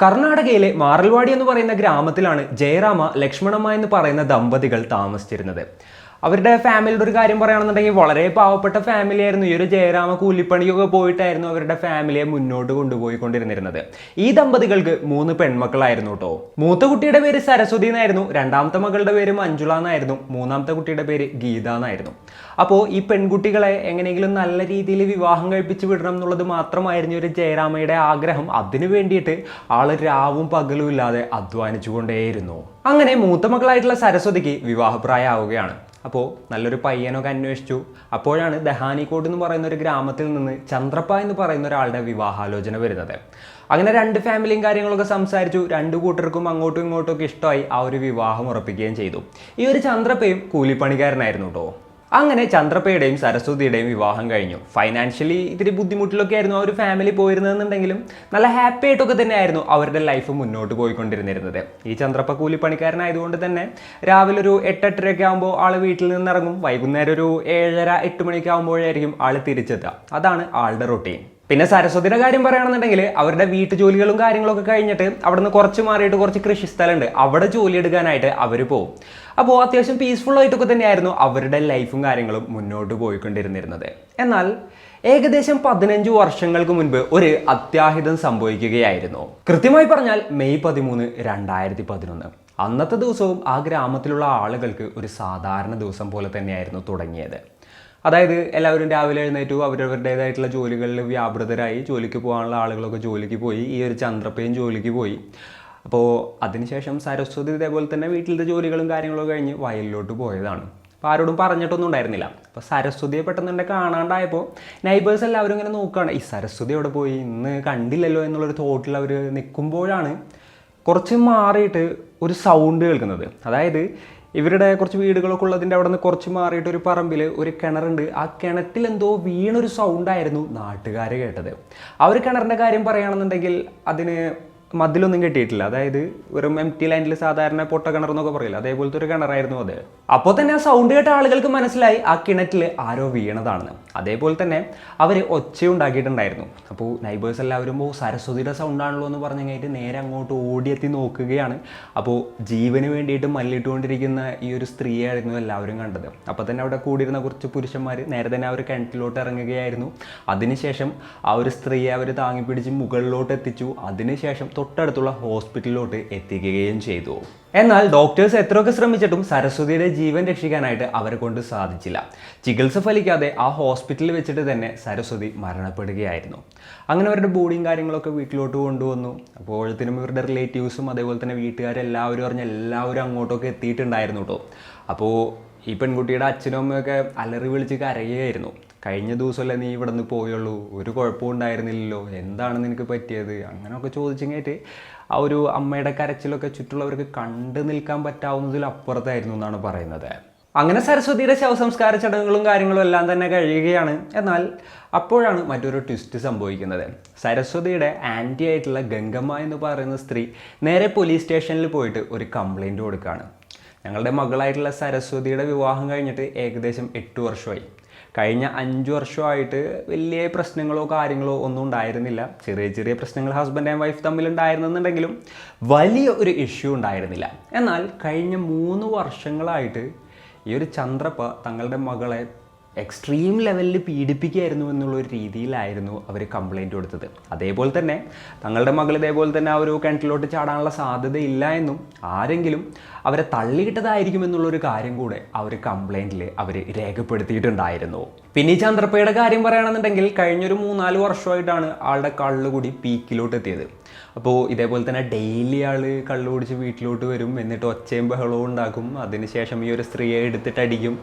കർണാടകയിലെ മാറൽവാടി എന്ന് പറയുന്ന ഗ്രാമത്തിലാണ് ജയറാമ ലക്ഷ്മണമ്മ എന്ന് പറയുന്ന ദമ്പതികൾ താമസിച്ചിരുന്നത്. അവരുടെ ഫാമിലിയുടെ ഒരു കാര്യം പറയുകയാണെന്നുണ്ടെങ്കിൽ വളരെ പാവപ്പെട്ട ഫാമിലി ആയിരുന്നു. ഈ ഒരു ജയറാമ കൂലിപ്പണിക്കൊക്കെ പോയിട്ടായിരുന്നു അവരുടെ ഫാമിലിയെ മുന്നോട്ട് കൊണ്ടുപോയിക്കൊണ്ടിരുന്നത്. ഈ ദമ്പതികൾക്ക് 3 പെൺമക്കളായിരുന്നു കേട്ടോ. മൂത്ത കുട്ടിയുടെ പേര് സരസ്വതി എന്നായിരുന്നു, രണ്ടാമത്തെ മകളുടെ പേര് മഞ്ജുള എന്നായിരുന്നു, മൂന്നാമത്തെ കുട്ടിയുടെ പേര് ഗീത എന്നായിരുന്നു. അപ്പോൾ ഈ പെൺകുട്ടികളെ എങ്ങനെയെങ്കിലും നല്ല രീതിയിൽ വിവാഹം കഴിപ്പിച്ച് വിടണം എന്നുള്ളത് മാത്രമായിരുന്നു ഒരു ജയറാമയുടെ ആഗ്രഹം. അതിനു വേണ്ടിയിട്ട് ആള് രാവും പകലും ഇല്ലാതെ അധ്വാനിച്ചുകൊണ്ടേയിരുന്നു. അങ്ങനെ മൂത്ത മകളായിട്ടുള്ള സരസ്വതിക്ക് വിവാഹപ്രായമാവുകയാണ്. അപ്പോൾ നല്ലൊരു പയ്യനൊക്കെ അന്വേഷിച്ചു. അപ്പോഴാണ് ദഹാനിക്കോട് എന്ന് പറയുന്ന ഒരു ഗ്രാമത്തിൽ നിന്ന് ചന്ദ്രപ്പ എന്ന് പറയുന്ന ഒരാളുടെ വിവാഹാലോചന വരുന്നത്. അങ്ങനെ 2 ഫാമിലിയും കാര്യങ്ങളൊക്കെ സംസാരിച്ചു. 2 കൂട്ടർക്കും അങ്ങോട്ടും ഇങ്ങോട്ടും ഒക്കെ ഇഷ്ടമായി. ആ ഒരു വിവാഹം ഉറപ്പിക്കുകയും ചെയ്തു. ഈ ഒരു ചന്ദ്രപ്പയും കൂലിപ്പണിക്കാരനായിരുന്നു കേട്ടോ. അങ്ങനെ ചന്ദ്രപ്പയുടെയും സരസ്വതിയുടെയും വിവാഹം കഴിഞ്ഞു. ഫൈനാൻഷ്യലി ഇത്തിരി ബുദ്ധിമുട്ടിലൊക്കെ ആയിരുന്നു ആ ഒരു ഫാമിലി പോയിരുന്നതെന്നുണ്ടെങ്കിലും നല്ല ഹാപ്പി ആയിട്ടൊക്കെ തന്നെയായിരുന്നു അവരുടെ ലൈഫ് മുന്നോട്ട് പോയിക്കൊണ്ടിരുന്നത്. ഈ ചന്ദ്രപ്പ കൂലിപ്പണിക്കാരനായതുകൊണ്ട് തന്നെ രാവിലെ ഒരു 8-8:30 ആകുമ്പോൾ ആൾ വീട്ടിൽ നിന്ന് ഇറങ്ങും. വൈകുന്നേരം ഒരു 7:30-8 മണിക്ക് ആകുമ്പോഴായിരിക്കും ആൾ തിരിച്ചെത്തുക. അതാണ് ആളുടെ റൊട്ടീൻ. പിന്നെ സരസ്വതിയുടെ കാര്യം പറയുകയാണെന്നുണ്ടെങ്കിൽ അവരുടെ വീട്ടു ജോലികളും കാര്യങ്ങളൊക്കെ കഴിഞ്ഞിട്ട് അവിടെ നിന്ന് കുറച്ച് മാറിയിട്ട് കുറച്ച് കൃഷിസ്ഥലമുണ്ട്, അവിടെ ജോലി എടുക്കാനായിട്ട് അവർ പോകും. അപ്പോൾ അത്യാവശ്യം പീസ്ഫുൾ ആയിട്ടൊക്കെ തന്നെയായിരുന്നു അവരുടെ ലൈഫും കാര്യങ്ങളും മുന്നോട്ട് പോയിക്കൊണ്ടിരുന്നത്. എന്നാൽ ഏകദേശം 15 വർഷങ്ങൾക്ക് മുൻപ് ഒരു അത്യാഹിതം സംഭവിക്കുകയായിരുന്നു. കൃത്യമായി പറഞ്ഞാൽ മെയ് 13, 2011. അന്നത്തെ ദിവസവും ആ ഗ്രാമത്തിലുള്ള ആളുകൾക്ക് ഒരു സാധാരണ ദിവസം പോലെ തന്നെയായിരുന്നു തുടങ്ങിയത്. അതായത് എല്ലാവരും രാവിലെ എഴുന്നേറ്റു, അവരവരുടേതായിട്ടുള്ള ജോലികളിൽ വ്യാപൃതരായി. ജോലിക്ക് പോകാനുള്ള ആളുകളൊക്കെ ജോലിക്ക് പോയി. ഈ ഒരു ചന്ദ്രപ്പയും ജോലിക്ക് പോയി. അപ്പോൾ അതിനുശേഷം സരസ്വതി ഇതേപോലെ തന്നെ വീട്ടിലത്തെ ജോലികളും കാര്യങ്ങളൊക്കെ കഴിഞ്ഞ് വയലിലോട്ട് പോയതാണ്. അപ്പോൾ ആരോടും പറഞ്ഞിട്ടൊന്നും ഉണ്ടായിരുന്നില്ല. അപ്പോൾ സരസ്വതിയെ പെട്ടെന്ന് തന്നെ കാണാണ്ടായപ്പോൾ നൈബേഴ്സ് എല്ലാവരും ഇങ്ങനെ നോക്കുകയാണ്, ഈ സരസ്വതി എവിടെ പോയി, ഇന്ന് കണ്ടില്ലല്ലോ എന്നുള്ളൊരു തോട്ടിൽ അവർ നിൽക്കുമ്പോഴാണ് കുറച്ച് മാറിയിട്ട് ഒരു സൗണ്ട് കേൾക്കുന്നത്. അതായത് ഇവരുടെ കുറച്ച് വീടുകളൊക്കെ ഉള്ളതിൻ്റെ അവിടെ നിന്ന് കുറച്ച് മാറിയിട്ട് ഒരു പറമ്പിൽ ഒരു കിണറുണ്ട്. ആ കിണറ്റിൽ എന്തോ വീണൊരു സൗണ്ടായിരുന്നു നാട്ടുകാർ കേട്ടത്. ആ ഒരു കിണറിൻ്റെ കാര്യം പറയുകയാണെന്നുണ്ടെങ്കിൽ അതിന് മതിലൊന്നും കെട്ടിയിട്ടില്ല. അതായത് ഒരു എംപ്റ്റി ലാൻഡിൽ സാധാരണ പൊട്ട കിണർ എന്നൊക്കെ പറയില്ല, അതേപോലത്തെ ഒരു കിണറായിരുന്നു അത്. അപ്പോൾ തന്നെ ആ സൗണ്ട് കേട്ട ആളുകൾക്ക് മനസ്സിലായി ആ കിണറ്റിൽ ആരോ വീണതാണെന്ന്. അതേപോലെ തന്നെ അവർ ഒച്ചയുണ്ടാക്കിയിട്ടുണ്ടായിരുന്നു. അപ്പോൾ നൈബേഴ്സ് എല്ലാവരും സരസ്വതിയുടെ സൗണ്ടാണല്ലോ എന്ന് പറഞ്ഞു കഴിഞ്ഞിട്ട് നേരെ അങ്ങോട്ട് ഓടിയെത്തി നോക്കുകയാണ്. അപ്പോൾ ജീവന് വേണ്ടിയിട്ട് മല്ലിട്ടുകൊണ്ടിരിക്കുന്ന ഈ ഒരു സ്ത്രീയായിരുന്നു എല്ലാവരും കണ്ടത്. അപ്പോൾ തന്നെ അവിടെ കൂടിയിരുന്ന കുറച്ച് പുരുഷന്മാർ നേരെ തന്നെ ആ ഒരു കിണറ്റിലോട്ട് ഇറങ്ങുകയായിരുന്നു. അതിനുശേഷം ആ ഒരു സ്ത്രീയെ അവർ താങ്ങിപ്പിടിച്ച് മുകളിലോട്ട് എത്തിച്ചു. അതിനുശേഷം തൊട്ടടുത്തുള്ള ഹോസ്പിറ്റലിലോട്ട് എത്തിക്കുകയും ചെയ്തു. എന്നാൽ ഡോക്ടേഴ്സ് എത്രയൊക്കെ ശ്രമിച്ചിട്ടും സരസ്വതിയുടെ ജീവൻ രക്ഷിക്കാനായിട്ട് അവരെ കൊണ്ട് സാധിച്ചില്ല. ചികിത്സ ഫലിക്കാതെ ആ ഹോസ്പിറ്റലിൽ വെച്ചിട്ട് തന്നെ സരസ്വതി മരണപ്പെടുകയായിരുന്നു. അങ്ങനെ അവരുടെ ബോഡിയും കാര്യങ്ങളൊക്കെ വീട്ടിലോട്ട് കൊണ്ടുവന്നു. അപ്പോഴത്തേനും ഇവരുടെ റിലേറ്റീവ്സും അതേപോലെ തന്നെ വീട്ടുകാരെല്ലാവരും അറിഞ്ഞ് എല്ലാവരും അങ്ങോട്ടൊക്കെ എത്തിയിട്ടുണ്ടായിരുന്നു കേട്ടോ. അപ്പോൾ ഈ പെൺകുട്ടിയുടെ അച്ഛനും അമ്മയൊക്കെ അലറി വിളിച്ച് കരയുകയായിരുന്നു. കഴിഞ്ഞ ദിവസമല്ലേ നീ ഇവിടെ നിന്ന് പോയുള്ളൂ, ഒരു കുഴപ്പവും ഉണ്ടായിരുന്നില്ലല്ലോ, എന്താണ് നിനക്ക് പറ്റിയത്, അങ്ങനെയൊക്കെ ചോദിച്ചെങ്കിട്ട് ആ ഒരു അമ്മയുടെ കരച്ചിലൊക്കെ ചുറ്റുള്ളവർക്ക് കണ്ടു നിൽക്കാൻ പറ്റാവുന്നതിൽ അപ്പുറത്തായിരുന്നു എന്നാണ് പറയുന്നത്. അങ്ങനെ സരസ്വതിയുടെ ശവസംസ്കാര ചടങ്ങുകളും കാര്യങ്ങളും എല്ലാം തന്നെ കഴിയുകയാണ്. എന്നാൽ അപ്പോഴാണ് മറ്റൊരു ട്വിസ്റ്റ് സംഭവിക്കുന്നത്. സരസ്വതിയുടെ ആൻറ്റി ആയിട്ടുള്ള ഗംഗമ്മ എന്ന് പറയുന്ന സ്ത്രീ നേരെ പോലീസ് സ്റ്റേഷനിൽ പോയിട്ട് ഒരു കംപ്ലൈൻറ്റ് കൊടുക്കുകയാണ്. ഞങ്ങളുടെ മകളായിട്ടുള്ള സരസ്വതിയുടെ വിവാഹം കഴിഞ്ഞിട്ട് ഏകദേശം 8 വർഷമായി. കഴിഞ്ഞ 5 വർഷമായിട്ട് വലിയ പ്രശ്നങ്ങളോ കാര്യങ്ങളോ ഒന്നും ഉണ്ടായിരുന്നില്ല. ചെറിയ ചെറിയ പ്രശ്നങ്ങൾ ഹസ്ബൻഡ് ആൻഡ് വൈഫ് തമ്മിലുണ്ടായിരുന്നെന്നുണ്ടെങ്കിലും വലിയ ഒരു ഇഷ്യൂ ഉണ്ടായിരുന്നില്ല. എന്നാൽ കഴിഞ്ഞ 3 വർഷങ്ങളായിട്ട് ഈ ഒരു ചന്ദ്രപ്പ തങ്ങളുടെ മകളെ എക്സ്ട്രീം ലെവലിൽ പീഡിപ്പിക്കുകയായിരുന്നു എന്നുള്ളൊരു രീതിയിലായിരുന്നു അവർ കംപ്ലൈൻറ്റ് കൊടുത്തത്. അതേപോലെ തന്നെ തങ്ങളുടെ മകൾ ഇതേപോലെ തന്നെ ആ ഒരു കിണറ്റിലോട്ട് ചാടാനുള്ള സാധ്യതയില്ല എന്നും ആരെങ്കിലും അവരെ തള്ളിയിട്ടതായിരിക്കും എന്നുള്ളൊരു കാര്യം കൂടെ ആ ഒരു കംപ്ലൈൻറ്റിൽ അവർ രേഖപ്പെടുത്തിയിട്ടുണ്ടായിരുന്നു. പിന്നെ ഈ ചന്ദ്രപ്പയുടെ കാര്യം പറയുകയാണെന്നുണ്ടെങ്കിൽ കഴിഞ്ഞൊരു 3-4 വർഷമായിട്ടാണ് ആളുടെ കള്ളുകൂടി പീക്കിലോട്ട് എത്തിയത്. അപ്പോൾ ഇതേപോലെ തന്നെ ഡെയിലി ആൾ കള്ളു കുടിച്ച് വീട്ടിലോട്ട് വരും, എന്നിട്ട് ഒച്ചയും ബഹളവും ഉണ്ടാക്കും. അതിനുശേഷം ഈ ഒരു സ്ത്രീയെ എടുത്തിട്ടടിക്കും.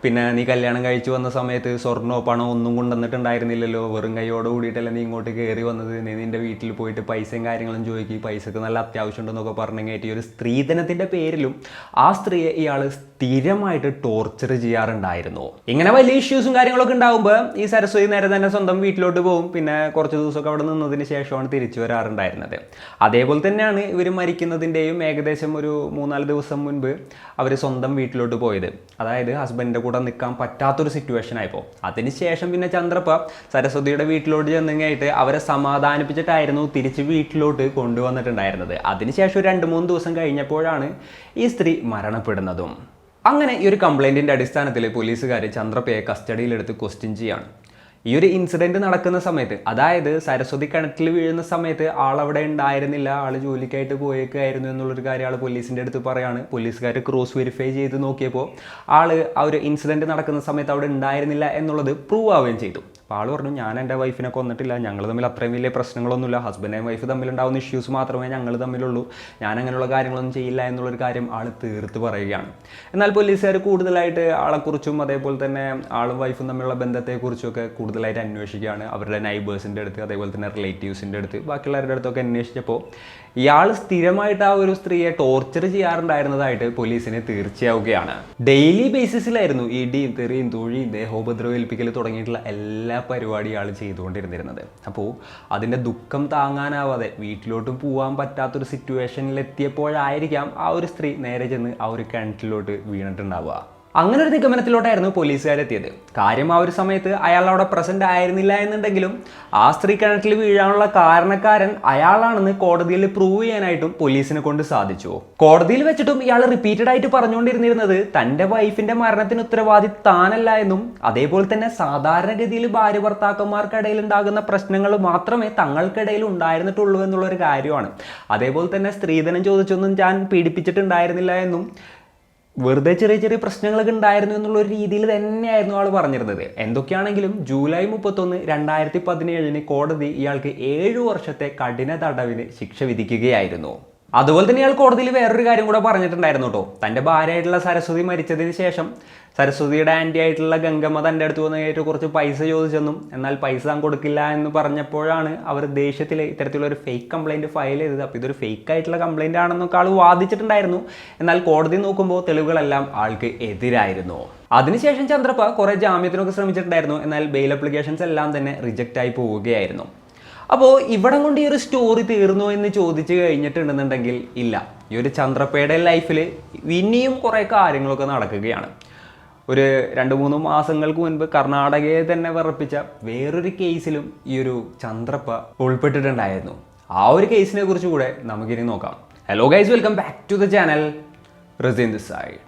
പിന്നെ നീ കല്യാണം കഴിച്ചു വന്ന സമയത്ത് സ്വർണ്ണോ പണോ ഒന്നും കൊണ്ടുവന്നിട്ടുണ്ടായിരുന്നില്ലല്ലോ, വെറും കൈയോട് കൂടിയിട്ടല്ല നീ ഇങ്ങോട്ട് കയറി വന്നത്, നീ നിൻ്റെ വീട്ടിൽ പോയിട്ട് പൈസയും കാര്യങ്ങളും ചോദിക്കും, പൈസക്ക് നല്ല അത്യാവശ്യമുണ്ടെന്നൊക്കെ പറഞ്ഞു കയറ്റി ഒരു സ്ത്രീധനത്തിൻ്റെ പേരിലും ആ സ്ത്രീയെ ഇയാൾ സ്ഥിരമായിട്ട് ടോർച്ചർ ചെയ്യാറുണ്ടായിരുന്നു. ഇങ്ങനെ വലിയ ഇഷ്യൂസും കാര്യങ്ങളൊക്കെ ഉണ്ടാകുമ്പോൾ ഈ സരസ്വതി നേരെ തന്നെ സ്വന്തം വീട്ടിലോട്ട് പോകും. പിന്നെ കുറച്ച് ദിവസമൊക്കെ അവിടെ നിന്നതിന് ശേഷമാണ് തിരിച്ചു വരാറുണ്ടായിരുന്നത്. അതേപോലെ തന്നെയാണ് ഇവർ മരിക്കുന്നതിൻ്റെയും ഏകദേശം ഒരു 3-4 ദിവസം മുൻപ് അവർ സ്വന്തം വീട്ടിലോട്ട് പോയത്. അതായത് ഹസ്ബൻഡിൻ്റെ കൂടെ നിൽക്കാൻ പറ്റാത്തൊരു സിറ്റുവേഷൻ ആയപ്പോൾ അതിനുശേഷം പിന്നെ ചന്ദ്രപ്പ സരസ്വതിയുടെ വീട്ടിലോട്ട് ചെന്നങ്ങായിട്ട് അവരെ സമാധാനിപ്പിച്ചിട്ടായിരുന്നു തിരിച്ച് വീട്ടിലോട്ട് കൊണ്ടുവന്നിട്ടുണ്ടായിരുന്നത്. അതിനുശേഷം 2-3 ദിവസം കഴിഞ്ഞപ്പോഴാണ് ഈ സ്ത്രീ മരണപ്പെടുന്നതും. അങ്ങനെ ഈ ഒരു കംപ്ലൈൻറ്റിൻ്റെ അടിസ്ഥാനത്തിൽ പോലീസുകാർ ചന്ദ്രപ്പയെ കസ്റ്റഡിയിലെടുത്ത് ക്വസ്റ്റ്യൻ ചെയ്യാണ്. ഈ ഒരു ഇൻസിഡൻറ്റ് നടക്കുന്ന സമയത്ത്, അതായത് സരസ്വതി കിണറ്റിൽ വീഴുന്ന സമയത്ത് ആളവിടെ ഉണ്ടായിരുന്നില്ല, ആൾ ജോലിക്കായിട്ട് പോയേക്കായിരുന്നു എന്നുള്ളൊരു കാര്യം ആൾ പോലീസിൻ്റെ അടുത്ത് പറയാണ്. പോലീസുകാർ ക്രോസ് വെരിഫൈ ചെയ്ത് നോക്കിയപ്പോൾ ആൾ ആ ഒരു ഇൻസിഡൻറ്റ് നടക്കുന്ന സമയത്ത് അവിടെ ഉണ്ടായിരുന്നില്ല എന്നുള്ളത് പ്രൂവ് ആവുകയും ചെയ്തു. അപ്പോൾ ആൾ പറഞ്ഞു, ഞാൻ എൻ്റെ വൈഫിനെ കൊന്നിട്ടില്ല, ഞങ്ങൾ തമ്മിൽ അത്രയും വലിയ പ്രശ്നങ്ങളൊന്നുമില്ല, ഹസ്ബൻഡ് ആൻഡ് വൈഫ് തമ്മിലുണ്ടാവുന്ന ഇഷ്യൂസ് മാത്രമേ ഞങ്ങൾ തമ്മിലുള്ളൂ, ഞാൻ അങ്ങനെയുള്ള കാര്യങ്ങളൊന്നും ചെയ്യില്ല എന്നുള്ളൊരു കാര്യം ആൾ തീർത്ത് പറയുകയാണ്. എന്നാൽ പോലീസുകാർ കൂടുതലായിട്ട് ആളെക്കുറിച്ചും അതേപോലെ തന്നെ ആളും വൈഫും തമ്മിലുള്ള ബന്ധത്തെക്കുറിച്ചൊക്കെ കൂടുതലായിട്ട് അന്വേഷിക്കുകയാണ്. അവരുടെ നൈബേഴ്സിൻ്റെ അടുത്ത്, അതേപോലെ തന്നെ റിലേറ്റീവ്സിൻ്റെ അടുത്ത്, ബാക്കിയുള്ളവരുടെ അടുത്തൊക്കെ അന്വേഷിച്ചപ്പോൾ ഇയാൾ സ്ഥിരമായിട്ട് ആ ഒരു സ്ത്രീയെ ടോർച്ചർ ചെയ്യാറുണ്ടായിരുന്നതായിട്ട് പോലീസിന് തീർച്ചയാവുകയാണ്. ഡെയിലി ബേസിസിലായിരുന്നു ഇടിയും തെറിയും തൊഴിയും ദേഹോപദ്രവം ഏൽപ്പിക്കൽ തുടങ്ങിയിട്ടുള്ള എല്ലാ പരിപാടി ഇയാൾ ചെയ്തുകൊണ്ടിരുന്നിരുന്നത്. അപ്പോൾ അതിൻ്റെ ദുഃഖം താങ്ങാനാവാതെ വീട്ടിലോട്ടും പോകാൻ പറ്റാത്തൊരു സിറ്റുവേഷനിലെത്തിയപ്പോഴായിരിക്കാം ആ ഒരു സ്ത്രീ നേരെ ചെന്ന് ആ ഒരു കിണറ്റിലോട്ട് വീണിട്ടുണ്ടാവുക. അങ്ങനെ ഒരു നിഗമനത്തിലോട്ടായിരുന്നു പോലീസുകാരെത്തിയത്. കാര്യം ആ ഒരു സമയത്ത് അയാൾ അവിടെ പ്രസന്റ് ആയിരുന്നില്ല എന്നുണ്ടെങ്കിലും ആ സ്ത്രീ കിണറ്റിൽ വീഴാനുള്ള കാരണക്കാരൻ അയാളാണെന്ന് കോടതിയിൽ പ്രൂവ് ചെയ്യാനായിട്ടും പോലീസിനെ കൊണ്ട് സാധിച്ചു. കോടതിയിൽ വെച്ചിട്ടും ഇയാൾ റിപ്പീറ്റഡ് ആയിട്ട് പറഞ്ഞുകൊണ്ടിരുന്നത് തൻ്റെ വൈഫിന്റെ മരണത്തിന് ഉത്തരവാദി താനല്ല എന്നും, അതേപോലെ തന്നെ സാധാരണഗതിയിൽ ഭാര്യ ഭർത്താക്കന്മാർക്കിടയിൽ ഉണ്ടാകുന്ന പ്രശ്നങ്ങൾ മാത്രമേ തങ്ങൾക്കിടയിൽ ഉണ്ടായിരുന്നിട്ടുള്ളൂ എന്നുള്ളൊരു കാര്യമാണ്. അതേപോലെ തന്നെ സ്ത്രീധനം ചോദിച്ചൊന്നും ഞാൻ പീഡിപ്പിച്ചിട്ടുണ്ടായിരുന്നില്ല എന്നും, വെറുതെ ചെറിയ ചെറിയ പ്രശ്നങ്ങളൊക്കെ ഉണ്ടായിരുന്നു എന്നുള്ള ഒരു രീതിയിൽ തന്നെയായിരുന്നു ആൾ പറഞ്ഞിരുന്നത്. എന്തൊക്കെയാണെങ്കിലും ജൂലൈ 31, 2017 കോടതി ഇയാൾക്ക് 7 വർഷത്തെ കഠിന തടവിന് ശിക്ഷ വിധിക്കുകയായിരുന്നു. അതുപോലെ തന്നെ ഇയാൾ കോടതിയിൽ വേറൊരു കാര്യം കൂടെ പറഞ്ഞിട്ടുണ്ടായിരുന്നു കേട്ടോ. തൻ്റെ ഭാര്യയായിട്ടുള്ള സരസ്വതി മരിച്ചതിന് ശേഷം സരസ്വതിയുടെ ആൻറ്റി ആയിട്ടുള്ള ഗംഗമ്മ തൻ്റെ അടുത്ത് വന്നിട്ട് കുറച്ച് പൈസ ചോദിച്ചെന്നും, എന്നാൽ പൈസ താൻ കൊടുക്കില്ല എന്ന് പറഞ്ഞപ്പോഴാണ് അവർ ദേഷ്യത്തിൽ ഇത്തരത്തിലുള്ള ഒരു ഫേക്ക് കംപ്ലൈൻറ്റ് ഫയൽ ചെയ്തത്. അപ്പോൾ ഇതൊരു ഫേക്ക് ആയിട്ടുള്ള കംപ്ലൈൻ്റ് ആണെന്നൊക്കെ ആൾ വാദിച്ചിട്ടുണ്ടായിരുന്നു. എന്നാൽ കോടതി നോക്കുമ്പോൾ തെളിവുകളെല്ലാം ആൾക്ക് എതിരായിരുന്നു. അതിനുശേഷം ചന്ദ്രപ്പ കുറേ ജാമ്യത്തിനൊക്കെ ശ്രമിച്ചിട്ടുണ്ടായിരുന്നു. എന്നാൽ ബെയിൽ അപ്ലിക്കേഷൻസ് എല്ലാം തന്നെ റിജക്റ്റ് ആയി പോവുകയായിരുന്നു. അപ്പോൾ ഇവിടം കൊണ്ട് ഈ ഒരു സ്റ്റോറി തീർന്നു എന്ന് ചോദിച്ചു കഴിഞ്ഞിട്ടുണ്ടെന്നുണ്ടെങ്കിൽ ഇല്ല. ഈ ഒരു ചന്ദ്രപ്പയുടെ ലൈഫിൽ ഇനിയും കുറേ കാര്യങ്ങളൊക്കെ നടക്കുകയാണ്. ഒരു 2-3 മാസങ്ങൾക്ക് മുൻപ് കർണാടകയെ തന്നെ വിറപ്പിച്ച വേറൊരു കേസിലും ഈ ഒരു ചന്ദ്രപ്പ ഉൾപ്പെട്ടിട്ടുണ്ടായിരുന്നു. ആ ഒരു കേസിനെ കുറിച്ച് കൂടെ നമുക്കിനി നോക്കാം. Hello guys, welcome back to the channel. റിസിൻ ദിസ് സൈഡ്.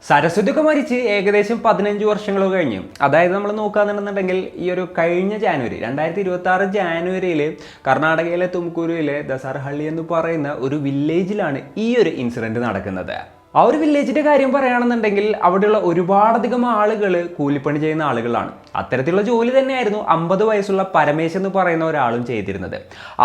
സരസ്വതിയൊക്കെ മരിച്ച് ഏകദേശം 15 വർഷങ്ങളൊക്കെ കഴിഞ്ഞു. അതായത് നമ്മൾ നോക്കുകയാണെന്നുണ്ടെങ്കിൽ ഈ ഒരു കഴിഞ്ഞ ജാനുവരി 2026 ജാനുവരിയിൽ കർണാടകയിലെ തുംകൂരുവിലെ ദസാർഹള്ളി എന്ന് പറയുന്ന ഒരു വില്ലേജിലാണ് ഈ ഒരു ഇൻസിഡൻറ്റ് നടക്കുന്നത്. ആ ഒരു വില്ലേജിൻ്റെ കാര്യം പറയുകയാണെന്നുണ്ടെങ്കിൽ അവിടെയുള്ള ഒരുപാടധികം ആളുകൾ കൂലിപ്പണി ചെയ്യുന്ന ആളുകളാണ്. അത്തരത്തിലുള്ള ജോലി തന്നെയായിരുന്നു 50 വയസ്സുള്ള പരമേശ് എന്ന് പറയുന്ന ഒരാളും ചെയ്തിരുന്നത്.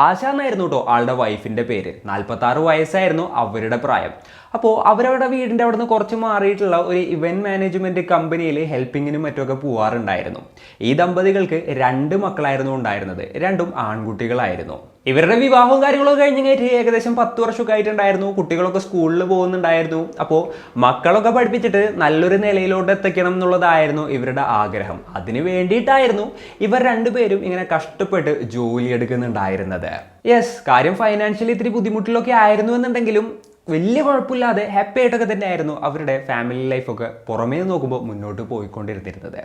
ആശ എന്നായിരുന്നു കേട്ടോ ആളുടെ വൈഫിൻ്റെ പേര്. 46 വയസ്സായിരുന്നു അവരുടെ പ്രായം. അപ്പോൾ അവരവരുടെ വീടിൻ്റെ അവിടെ നിന്ന് കുറച്ച് മാറിയിട്ടുള്ള ഒരു ഇവൻറ്റ് മാനേജ്മെൻറ്റ് കമ്പനിയിൽ ഹെൽപ്പിങ്ങിനും മറ്റുമൊക്കെ പോവാറുണ്ടായിരുന്നു. ഈ ദമ്പതികൾക്ക് 2 മക്കളായിരുന്നു ഉണ്ടായിരുന്നത്. 2ഉം ആൺകുട്ടികളായിരുന്നു. ഇവരുടെ വിവാഹവും കാര്യങ്ങളൊക്കെ കഴിഞ്ഞ് കഴിഞ്ഞിട്ട് ഏകദേശം 10 വർഷമൊക്കെ ആയിട്ടുണ്ടായിരുന്നു. കുട്ടികളൊക്കെ സ്കൂളിൽ പോകുന്നുണ്ടായിരുന്നു. അപ്പോൾ മക്കളൊക്കെ പഠിപ്പിച്ചിട്ട് നല്ലൊരു നിലയിലോട്ട് എത്തിക്കണം എന്നുള്ളതായിരുന്നു ഇവരുടെ ആഗ്രഹം. അതിന് വേണ്ടിയിട്ടായിരുന്നു ഇവർ 2 പേരും ഇങ്ങനെ കഷ്ടപ്പെട്ട് ജോലി എടുക്കുന്നുണ്ടായിരുന്നത്. യെസ്, കാര്യം ഫൈനാൻഷ്യലി ഇത്തിരി ബുദ്ധിമുട്ടിലൊക്കെ ആയിരുന്നു എന്നുണ്ടെങ്കിലും വലിയ കുഴപ്പമില്ലാതെ ഹാപ്പി ആയിട്ടൊക്കെ തന്നെയായിരുന്നു അവരുടെ ഫാമിലി ലൈഫൊക്കെ പുറമേ നോക്കുമ്പോൾ മുന്നോട്ട് പോയിക്കൊണ്ടിരുന്നിരുന്നത്.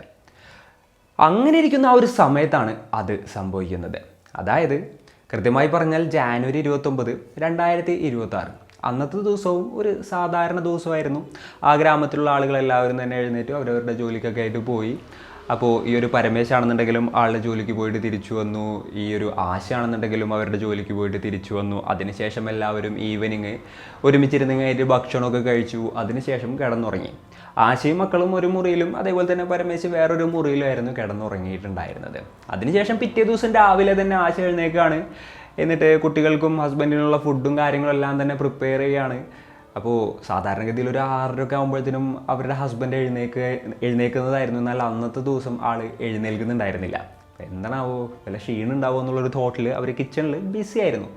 അങ്ങനെ ഇരിക്കുന്ന ആ ഒരു സമയത്താണ് അത് സംഭവിക്കുന്നത്. അതായത് കൃത്യമായി പറഞ്ഞാൽ ജാനുവരി 29, 2026. അന്നത്തെ ദിവസവും ഒരു സാധാരണ ദിവസമായിരുന്നു. ആ ഗ്രാമത്തിലുള്ള ആളുകളെല്ലാവരും തന്നെ എഴുന്നേറ്റ് അവരവരുടെ ജോലിക്കൊക്കെ ആയിട്ട് പോയി. അപ്പോൾ ഈ ഒരു പരമേശാണെന്നുണ്ടെങ്കിലും ആളുടെ ജോലിക്ക് പോയിട്ട് തിരിച്ചു വന്നു. ഈ ഒരു ആശയാണെന്നുണ്ടെങ്കിലും അവരുടെ ജോലിക്ക് പോയിട്ട് തിരിച്ചു വന്നു. അതിനുശേഷം എല്ലാവരും ഈവനിങ് ഒരുമിച്ചിരുന്ന് കഴിഞ്ഞിട്ട് ഭക്ഷണമൊക്കെ കഴിച്ചു. അതിനുശേഷം കിടന്നുറങ്ങി. ആശയും മക്കളും ഒരു മുറിയിലും അതേപോലെ തന്നെ പരമേശ് വേറൊരു മുറിയിലായിരുന്നു കിടന്നുറങ്ങിയിട്ടുണ്ടായിരുന്നത്. അതിനുശേഷം പിറ്റേ ദിവസം രാവിലെ തന്നെ ആശ എഴുന്നേക്കാണ്. എന്നിട്ട് കുട്ടികൾക്കും ഹസ്ബൻഡിനുള്ള ഫുഡും കാര്യങ്ങളും എല്ലാം തന്നെ പ്രിപ്പയർ ചെയ്യുകയാണ്. അപ്പോൾ സാധാരണഗതിയിൽ ഒരു 6:30 ആകുമ്പോഴത്തേനും അവരുടെ ഹസ്ബൻഡ് എഴുന്നേൽക്കുന്നതായിരുന്നു. എന്നാൽ അന്നത്തെ ദിവസം ആൾ എഴുന്നേൽക്കുന്നുണ്ടായിരുന്നില്ല. എന്താണാവോ, വല്ല ക്ഷീണം ഉണ്ടാവുമോ എന്നുള്ളൊരു തോട്ടിൽ അവർ കിച്ചണിൽ ബിസി ആയിരുന്നു.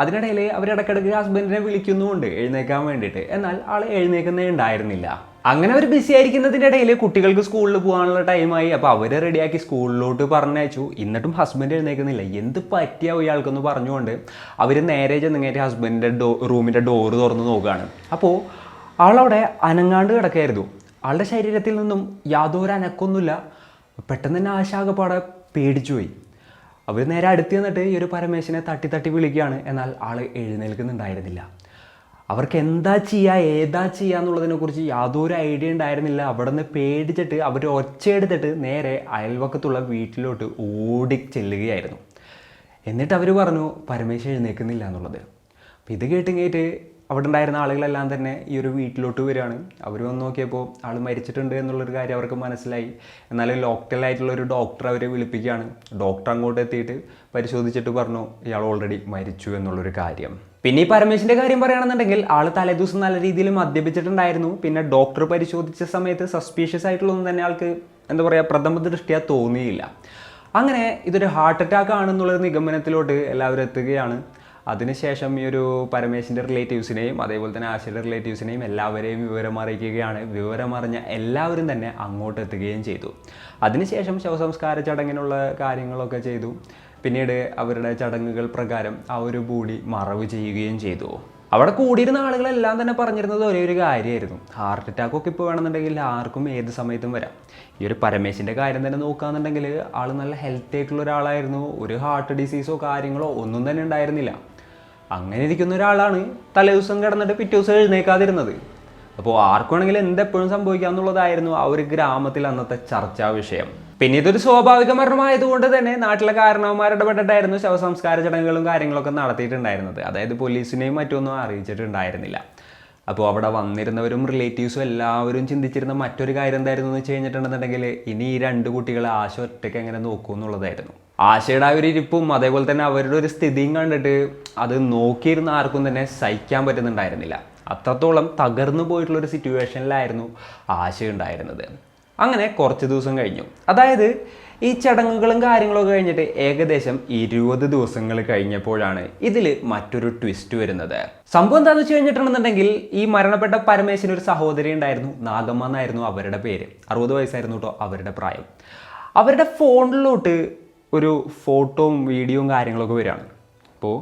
അതിനിടയിൽ അവരിടയ്ക്കിടയ്ക്ക് ഹസ്ബൻഡിനെ വിളിക്കുന്നുമുണ്ട് എഴുന്നേൽക്കാൻ വേണ്ടിയിട്ട്. എന്നാൽ ആൾ എഴുന്നേൽക്കുന്നേ ഉണ്ടായിരുന്നില്ല. അങ്ങനെ അവർ ബിസി ആയിരിക്കുന്നതിൻ്റെ ഇടയിൽ കുട്ടികൾക്ക് സ്കൂളിൽ പോകാനുള്ള ടൈമായി. അപ്പോൾ അവർ റെഡിയാക്കി സ്കൂളിലോട്ട് പറഞ്ഞയച്ചു. എന്നിട്ടും ഹസ്ബൻഡ് എഴുന്നേൽക്കുന്നില്ല. എന്ത് പറ്റിയാവും ഇയാൾക്കെന്ന് പറഞ്ഞുകൊണ്ട് അവർ നേരെ ചെന്നിങ്ങേറ്റ് ഹസ്ബൻഡിൻ്റെ റൂമിൻ്റെ ഡോറ് തുറന്ന് നോക്കുകയാണ്. അപ്പോൾ ആളവിടെ അനങ്ങാണ്ട് കിടക്കായിരുന്നു. ആളുടെ ശരീരത്തിൽ നിന്നും യാതൊരു അനക്കൊന്നുമില്ല. പെട്ടെന്ന് തന്നെ ആശാകപ്പാടെ പേടിച്ചു പോയി. അവർ നേരെ അടുത്ത് നിന്നിട്ട് ഈ ഒരു പരമേശനെ തട്ടി തട്ടി വിളിക്കുകയാണ്. എന്നാൽ ആൾ എഴുന്നേൽക്കുന്നുണ്ടായിരുന്നില്ല. അവർക്ക് എന്താ ചെയ്യുക ഏതാ ചെയ്യുക എന്നുള്ളതിനെക്കുറിച്ച് യാതൊരു ഐഡിയ ഉണ്ടായിരുന്നില്ല. അവിടെ നിന്ന് പേടിച്ചിട്ട് അവർ ഒച്ചയെടുത്തിട്ട് നേരെ അയൽവക്കത്തുള്ള വീട്ടിലോട്ട് ഓടി ചെല്ലുകയായിരുന്നു. എന്നിട്ട് അവർ പറഞ്ഞു പരമേശൻ എഴുന്നേൽക്കുന്നില്ല എന്നുള്ളത്. അപ്പോൾ ഇത് കേട്ട് അവിടെ ഉണ്ടായിരുന്ന ആളുകളെല്ലാം തന്നെ ഈ ഒരു വീട്ടിലോട്ട് വരികയാണ്. അവർ വന്ന് നോക്കിയപ്പോൾ ആൾ മരിച്ചിട്ടുണ്ട് എന്നുള്ളൊരു കാര്യം അവർക്ക് മനസ്സിലായി. എന്നാലും ലോക്കലായിട്ടുള്ളൊരു ഡോക്ടർ അവരെ വിളിപ്പിക്കുകയാണ്. ഡോക്ടർ അങ്ങോട്ട് എത്തിയിട്ട് പരിശോധിച്ചിട്ട് പറഞ്ഞു ഇയാൾ ഓൾറെഡി മരിച്ചു എന്നുള്ളൊരു കാര്യം. പിന്നെ ഈ പരമേശിൻ്റെ കാര്യം പറയുകയാണെന്നുണ്ടെങ്കിൽ ആൾ തലേദിവസം നല്ല രീതിയിൽ മദ്യപിച്ചിട്ടുണ്ടായിരുന്നു. പിന്നെ ഡോക്ടർ പരിശോധിച്ച സമയത്ത് സസ്പീഷ്യസ് ആയിട്ടുള്ളതൊന്നും തന്നെ ആൾക്ക് എന്താ പറയുക പ്രഥമ ദൃഷ്ടിയാ തോന്നിയില്ല. അങ്ങനെ ഇതൊരു ഹാർട്ട് അറ്റാക്ക് ആണെന്നുള്ളൊരു നിഗമനത്തിലോട്ട് എല്ലാവരും എത്തുകയാണ്. അതിനുശേഷം ഈ ഒരു പരമേശിൻ്റെ റിലേറ്റീവ്സിനെയും അതേപോലെ തന്നെ ആശയുടെ റിലേറ്റീവ്സിനെയും എല്ലാവരെയും വിവരം അറിയിക്കുകയാണ്. വിവരമറിഞ്ഞ എല്ലാവരും തന്നെ അങ്ങോട്ട് എത്തുകയും ചെയ്തു. അതിനുശേഷം ശവസംസ്കാര ചടങ്ങിനുള്ള കാര്യങ്ങളൊക്കെ ചെയ്തു. പിന്നീട് അവരുടെ ചടങ്ങുകൾ പ്രകാരം ആ ഒരു ബോഡി മറവ് ചെയ്യുകയും ചെയ്തു. അവിടെ കൂടിയിരുന്ന ആളുകളെല്ലാം തന്നെ പറഞ്ഞിരുന്നത് ഒരേ ഒരു കാര്യമായിരുന്നു, ഹാർട്ട് അറ്റാക്കൊക്കെ ഇപ്പോൾ വേണമെന്നുണ്ടെങ്കിൽ ആർക്കും ഏത് സമയത്തും വരാം. ഈ ഒരു പരമേശിൻ്റെ കാര്യം തന്നെ നോക്കുകയാണെന്നുണ്ടെങ്കിൽ ആൾ നല്ല ഹെൽത്തി ആയിട്ടുള്ള ഒരാളായിരുന്നു. ഒരു ഹാർട്ട് ഡിസീസോ കാര്യങ്ങളോ ഒന്നും തന്നെ ഉണ്ടായിരുന്നില്ല. അങ്ങനെ ഇരിക്കുന്ന ഒരാളാണ് തലേദിവസം കിടന്നിട്ട് പിറ്റേ ദിവസം എഴുന്നേക്കാതിരുന്നത്. അപ്പോൾ ആർക്കും വേണമെങ്കിൽ എന്തെപ്പോഴും സംഭവിക്കാമെന്നുള്ളതായിരുന്നു ആ ഒരു ഗ്രാമത്തിൽ അന്നത്തെ ചർച്ചാ വിഷയം. പിന്നെ ഇതൊരു സ്വാഭാവിക മരണമായതുകൊണ്ട് തന്നെ നാട്ടിലെ കാരണവന്മാരുടെ പെട്ടിട്ടായിരുന്നു ശവസംസ്കാര ചടങ്ങുകളും കാര്യങ്ങളൊക്കെ നടത്തിയിട്ടുണ്ടായിരുന്നത്. അതായത് പോലീസിനെയും മറ്റൊന്നും അറിയിച്ചിട്ടുണ്ടായിരുന്നില്ല. അപ്പോൾ അവിടെ വന്നിരുന്നവരും റിലേറ്റീവ്സും എല്ലാവരും ചിന്തിച്ചിരുന്ന മറ്റൊരു കാര്യം എന്തായിരുന്നു എന്ന് വെച്ച് കഴിഞ്ഞിട്ടുണ്ടെന്നുണ്ടെങ്കിൽ ഇനി ഈ 2 കുട്ടികളെ ആശ ഒറ്റയ്ക്ക് എങ്ങനെ നോക്കൂ എന്നുള്ളതായിരുന്നു. ആശയുടെ ആ ഒരു ഇരിപ്പും അതേപോലെ തന്നെ അവരുടെ ഒരു സ്ഥിതിയും കണ്ടിട്ട് അത് നോക്കിയിരുന്ന ആർക്കും തന്നെ സഹിക്കാൻ പറ്റുന്നുണ്ടായിരുന്നില്ല. അത്രത്തോളം തകർന്നു പോയിട്ടുള്ളൊരു സിറ്റുവേഷനിലായിരുന്നു ആശ ഉണ്ടായിരുന്നത്. അങ്ങനെ കുറച്ച് ദിവസം കഴിഞ്ഞു. അതായത് ഈ ചടങ്ങുകളും കാര്യങ്ങളൊക്കെ കഴിഞ്ഞിട്ട് ഏകദേശം 20 ദിവസങ്ങൾ കഴിഞ്ഞപ്പോഴാണ് ഇതിൽ മറ്റൊരു ട്വിസ്റ്റ് വരുന്നത്. സംഭവം എന്താണെന്ന് വെച്ച് കഴിഞ്ഞിട്ടുണ്ടെന്നുണ്ടെങ്കിൽ ഈ മരണപ്പെട്ട പരമേശന് ഒരു സഹോദരി ഉണ്ടായിരുന്നു. നാഗമ്മ എന്നായിരുന്നു അവരുടെ പേര്. 60 വയസ്സായിരുന്നു കേട്ടോ അവരുടെ പ്രായം. അവരുടെ ഫോണിലോട്ട് ഒരു ഫോട്ടോയും വീഡിയോയും കാര്യങ്ങളൊക്കെ വരികയാണ്. അപ്പോൾ